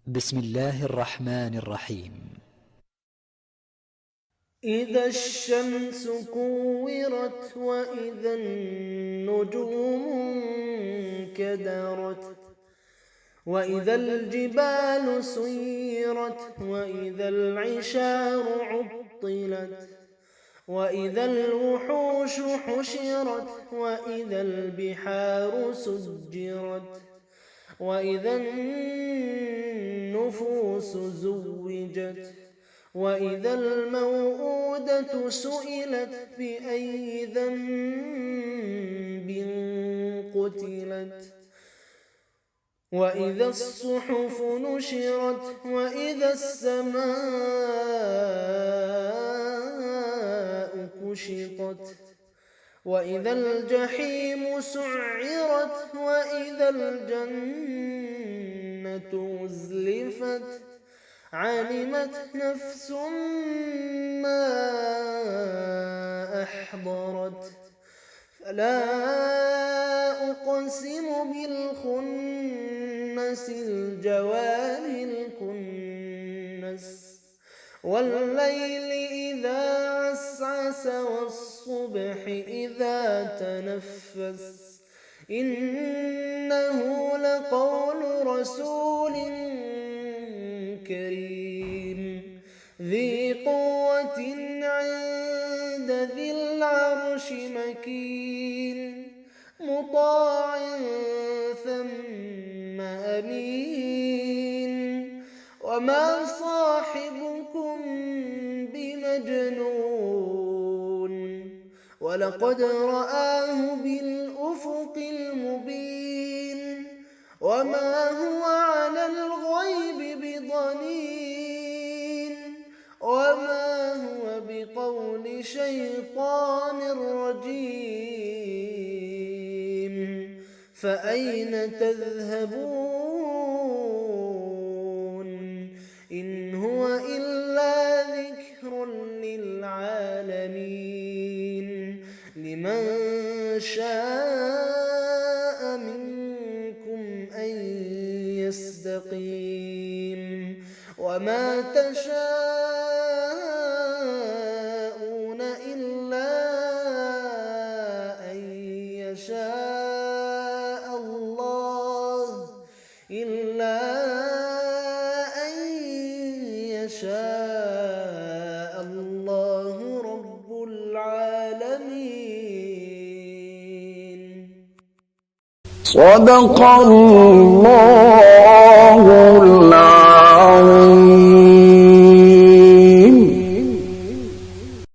بسم الله الرحمن الرحيم. إذا الشمس كورت وإذا النجوم انكدرت وإذا الجبال سيرت وإذا العشار عطلت وإذا الوحوش حشرت وإذا البحار سجرت وإذا النفوس زوجت وإذا الموءودة سئلت بأي ذنب قتلت وإذا الصحف نشرت وإذا السماء كشطت وإذا الجحيم سعرت وإذا الجنة أزلفت علمت نفس ما أحضرت فلا أقسم بالخنس الجوار الكنس والليل إذا عسعس والصبح إذا تنفس إنه لقول رسول كريم ذي قوة عند ذي العرش مكين مطاع ثم أمين وما صاحبكم بمجنون ولقد رآه بالأفق المبين وما هو على الغيب بضنين وما هو بقول شيطان رجيم فأين تذهبون إن هو إلا ذكر للعالمين لمن شاء منكم أن يستقيم وما تشاءون إلا أن يشاء الله رب العالمين. صدق الله